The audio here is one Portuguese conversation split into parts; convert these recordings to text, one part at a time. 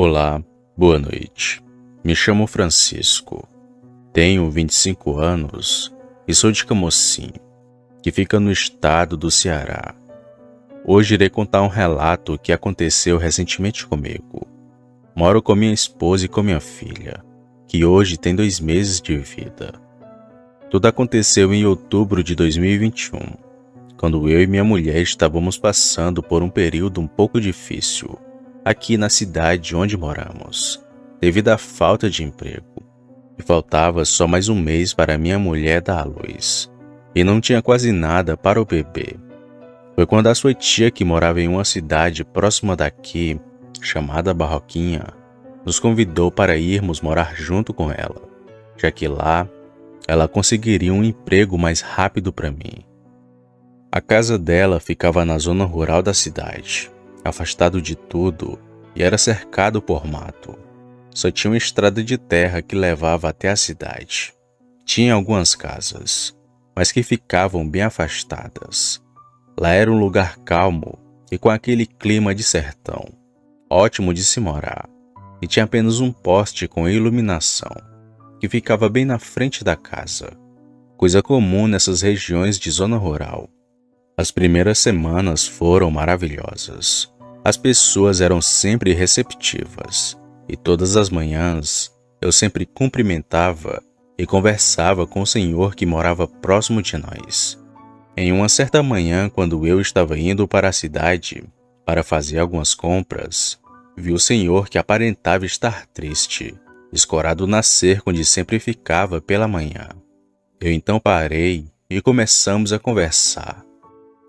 Olá, boa noite. Me chamo Francisco, tenho 25 anos e sou de Camocim, que fica no estado do Ceará. Hoje irei contar um relato que aconteceu recentemente comigo. Moro com minha esposa e com minha filha, que hoje tem 2 meses de vida. Tudo aconteceu em outubro de 2021, quando eu e minha mulher estávamos passando por um período um pouco difícil aqui na cidade onde moramos, devido à falta de emprego. E faltava só mais um mês para minha mulher dar à luz, e não tinha quase nada para o bebê. Foi quando a sua tia, que morava em uma cidade próxima daqui, chamada Barroquinha, nos convidou para irmos morar junto com ela, já que lá ela conseguiria um emprego mais rápido para mim. A casa dela ficava na zona rural da cidade, afastado de tudo, e era cercado por mato. Só tinha uma estrada de terra que levava até a cidade. Tinha algumas casas, mas que ficavam bem afastadas. Lá era um lugar calmo e com aquele clima de sertão, ótimo de se morar, e tinha apenas um poste com iluminação, que ficava bem na frente da casa, coisa comum nessas regiões de zona rural. As primeiras semanas foram maravilhosas. As pessoas eram sempre receptivas, e todas as manhãs eu sempre cumprimentava e conversava com o senhor que morava próximo de nós. Em uma certa manhã, quando eu estava indo para a cidade para fazer algumas compras, vi o senhor que aparentava estar triste, escorado na cerca onde sempre ficava pela manhã. Eu então parei e começamos a conversar.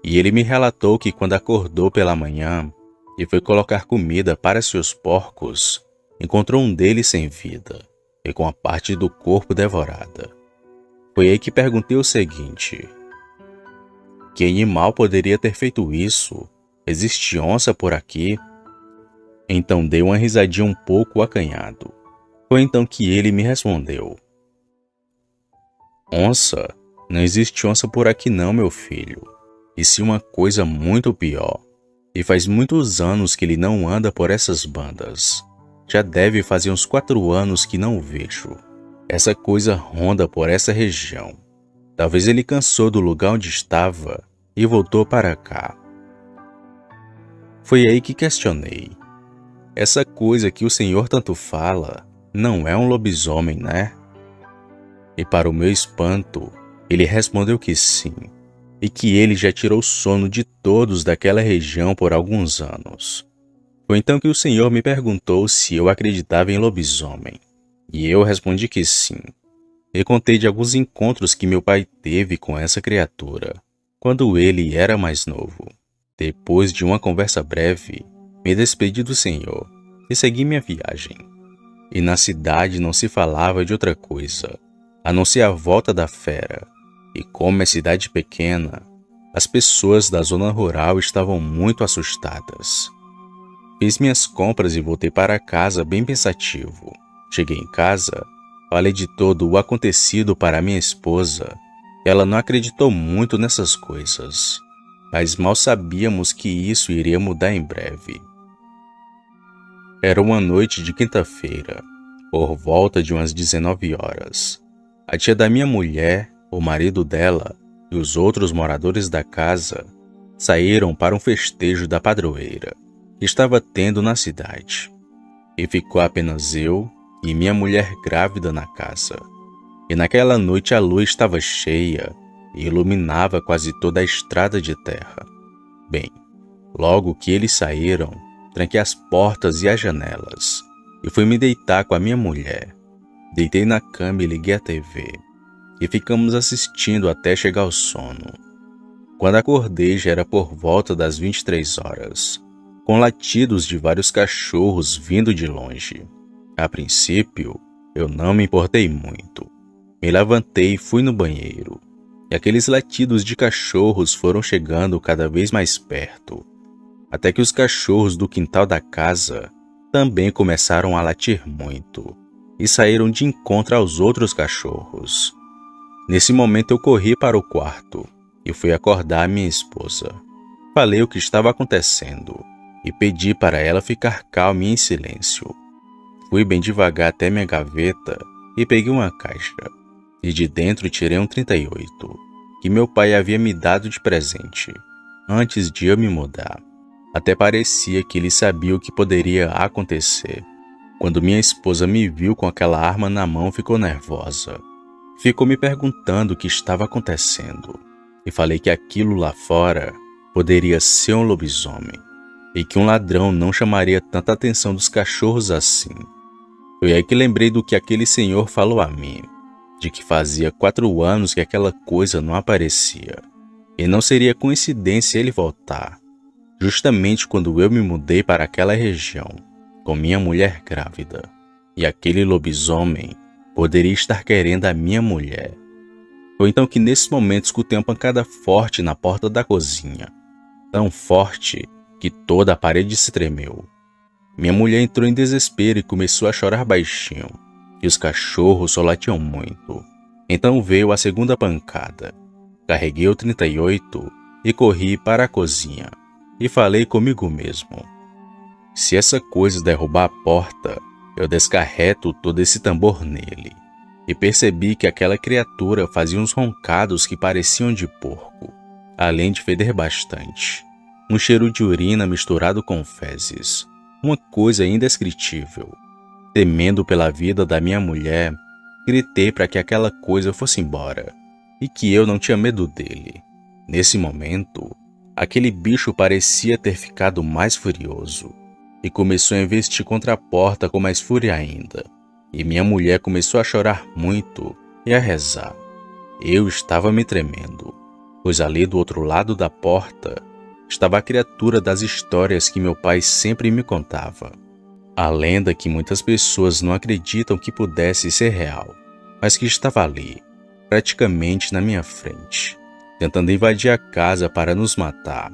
E ele me relatou que quando acordou pela manhã e foi colocar comida para seus porcos, encontrou um deles sem vida e com a parte do corpo devorada. Foi aí que perguntei o seguinte: que animal poderia ter feito isso? Existe onça por aqui? Então dei uma risadinha um pouco acanhado. Foi então que ele me respondeu: onça? Não existe onça por aqui não, meu filho. E sim uma coisa muito pior. E faz muitos anos que ele não anda por essas bandas. Já deve fazer uns 4 anos que não o vejo. Essa coisa ronda por essa região. Talvez ele cansou do lugar onde estava e voltou para cá. Foi aí que questionei: essa coisa que o senhor tanto fala não é um lobisomem, né? E para o meu espanto, ele respondeu que sim, e que ele já tirou o sono de todos daquela região por alguns anos. Foi então que o senhor me perguntou se eu acreditava em lobisomem, e eu respondi que sim. E contei de alguns encontros que meu pai teve com essa criatura, quando ele era mais novo. Depois de uma conversa breve, me despedi do senhor e segui minha viagem. E na cidade não se falava de outra coisa, a não ser a volta da fera. E como é cidade pequena, as pessoas da zona rural estavam muito assustadas. Fiz minhas compras e voltei para casa bem pensativo. Cheguei em casa, falei de todo o acontecido para minha esposa. Ela não acreditou muito nessas coisas, mas mal sabíamos que isso iria mudar em breve. Era uma noite de quinta-feira, por volta de umas 19 horas. A tia da minha mulher, o marido dela e os outros moradores da casa saíram para um festejo da padroeira que estava tendo na cidade. E ficou apenas eu e minha mulher grávida na casa. E naquela noite a lua estava cheia e iluminava quase toda a estrada de terra. Bem, logo que eles saíram, tranquei as portas e as janelas e fui me deitar com a minha mulher. Deitei na cama e liguei a TV. E ficamos assistindo até chegar ao sono. Quando acordei já era por volta das 23 horas, com latidos de vários cachorros vindo de longe. A princípio, eu não me importei muito. Me levantei e fui no banheiro, e aqueles latidos de cachorros foram chegando cada vez mais perto, até que os cachorros do quintal da casa também começaram a latir muito, e saíram de encontro aos outros cachorros. Nesse momento eu corri para o quarto e fui acordar minha esposa. Falei o que estava acontecendo e pedi para ela ficar calma e em silêncio. Fui bem devagar até minha gaveta e peguei uma caixa, e de dentro tirei um 38, que meu pai havia me dado de presente, antes de eu me mudar. Até parecia que ele sabia o que poderia acontecer. Quando minha esposa me viu com aquela arma na mão, ficou nervosa. Ficou me perguntando o que estava acontecendo, e falei que aquilo lá fora poderia ser um lobisomem, e que um ladrão não chamaria tanta atenção dos cachorros assim. Foi aí que lembrei do que aquele senhor falou a mim, de que fazia 4 anos que aquela coisa não aparecia, e não seria coincidência ele voltar, justamente quando eu me mudei para aquela região, com minha mulher grávida, e aquele lobisomem poderia estar querendo a minha mulher. Foi então que nesse momento escutei uma pancada forte na porta da cozinha, tão forte que toda a parede se tremeu. Minha mulher entrou em desespero e começou a chorar baixinho, e os cachorros só latiam muito. Então veio a segunda pancada. Carreguei o 38 e corri para a cozinha, e falei comigo mesmo: se essa coisa derrubar a porta, eu descarreto todo esse tambor nele. E percebi que aquela criatura fazia uns roncados que pareciam de porco, além de feder bastante. Um cheiro de urina misturado com fezes. Uma coisa indescritível. Temendo pela vida da minha mulher, gritei para que aquela coisa fosse embora, e que eu não tinha medo dele. Nesse momento, aquele bicho parecia ter ficado mais furioso, e começou a investir contra a porta com mais fúria ainda. E minha mulher começou a chorar muito e a rezar. Eu estava me tremendo, pois ali do outro lado da porta estava a criatura das histórias que meu pai sempre me contava. A lenda que muitas pessoas não acreditam que pudesse ser real, mas que estava ali, praticamente na minha frente, tentando invadir a casa para nos matar.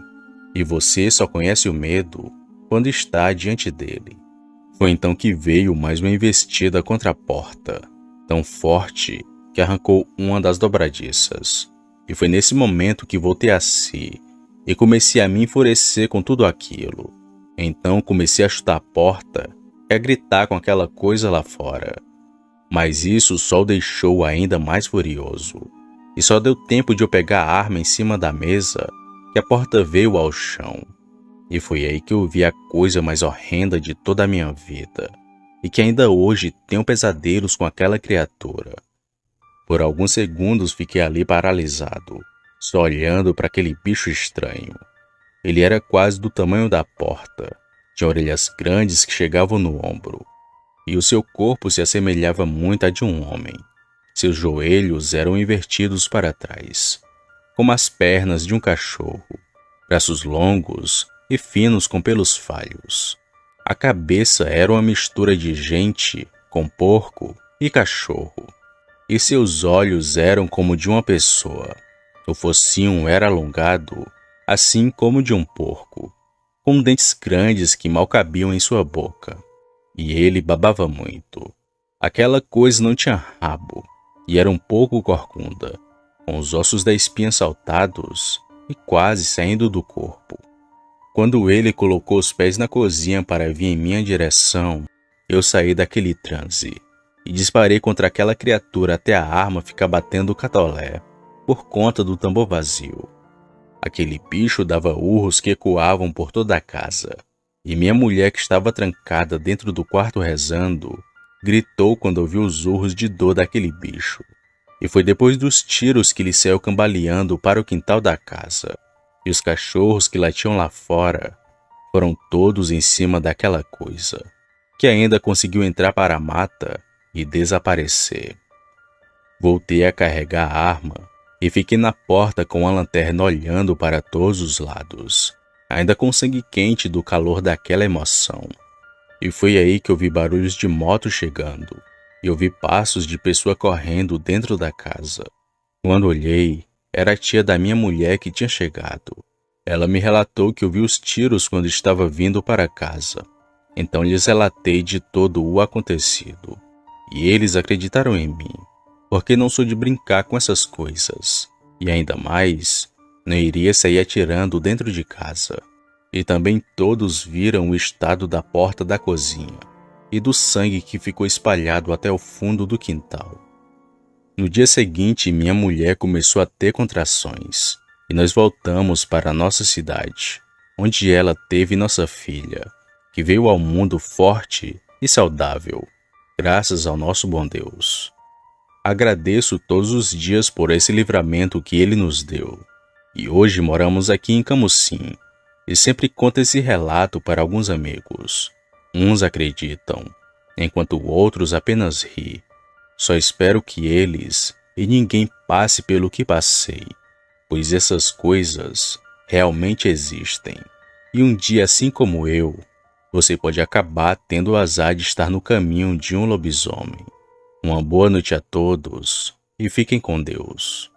E você só conhece o medo quando está diante dele. Foi então que veio mais uma investida contra a porta, tão forte que arrancou uma das dobradiças. E foi nesse momento que voltei a si e comecei a me enfurecer com tudo aquilo. Então comecei a chutar a porta e a gritar com aquela coisa lá fora. Mas isso só o deixou ainda mais furioso. E só deu tempo de eu pegar a arma em cima da mesa que a porta veio ao chão. E foi aí que eu vi a coisa mais horrenda de toda a minha vida, e que ainda hoje tenho pesadelos com aquela criatura. Por alguns segundos fiquei ali paralisado, só olhando para aquele bicho estranho. Ele era quase do tamanho da porta, tinha orelhas grandes que chegavam no ombro, e o seu corpo se assemelhava muito a de um homem. Seus joelhos eram invertidos para trás, como as pernas de um cachorro, braços longos e finos com pelos falhos. A cabeça era uma mistura de gente com porco e cachorro, e seus olhos eram como de uma pessoa. O focinho era alongado, assim como de um porco, com dentes grandes que mal cabiam em sua boca, e ele babava muito. Aquela coisa não tinha rabo, e era um pouco corcunda, com os ossos da espinha saltados e quase saindo do corpo. Quando ele colocou os pés na cozinha para vir em minha direção, eu saí daquele transe e disparei contra aquela criatura até a arma ficar batendo o catolé por conta do tambor vazio. Aquele bicho dava urros que ecoavam por toda a casa, e minha mulher, que estava trancada dentro do quarto rezando, gritou quando ouviu os urros de dor daquele bicho. E foi depois dos tiros que ele saiu cambaleando para o quintal da casa. E os cachorros que latiam lá fora foram todos em cima daquela coisa, que ainda conseguiu entrar para a mata e desaparecer. Voltei a carregar a arma e fiquei na porta com a lanterna olhando para todos os lados, ainda com sangue quente do calor daquela emoção. E foi aí que ouvi barulhos de moto chegando e ouvi passos de pessoa correndo dentro da casa. Quando olhei, era a tia da minha mulher que tinha chegado. Ela me relatou que ouviu os tiros quando estava vindo para casa. Então lhes relatei de todo o acontecido. E eles acreditaram em mim, porque não sou de brincar com essas coisas. E ainda mais, não iria sair atirando dentro de casa. E também todos viram o estado da porta da cozinha e do sangue que ficou espalhado até o fundo do quintal. No dia seguinte, minha mulher começou a ter contrações e nós voltamos para a nossa cidade, onde ela teve nossa filha, que veio ao mundo forte e saudável, graças ao nosso bom Deus. Agradeço todos os dias por esse livramento que Ele nos deu. E hoje moramos aqui em Camusim e sempre conto esse relato para alguns amigos. Uns acreditam, enquanto outros apenas riem. Só espero que eles e ninguém passe pelo que passei, pois essas coisas realmente existem. E um dia, assim como eu, você pode acabar tendo o azar de estar no caminho de um lobisomem. Uma boa noite a todos e fiquem com Deus.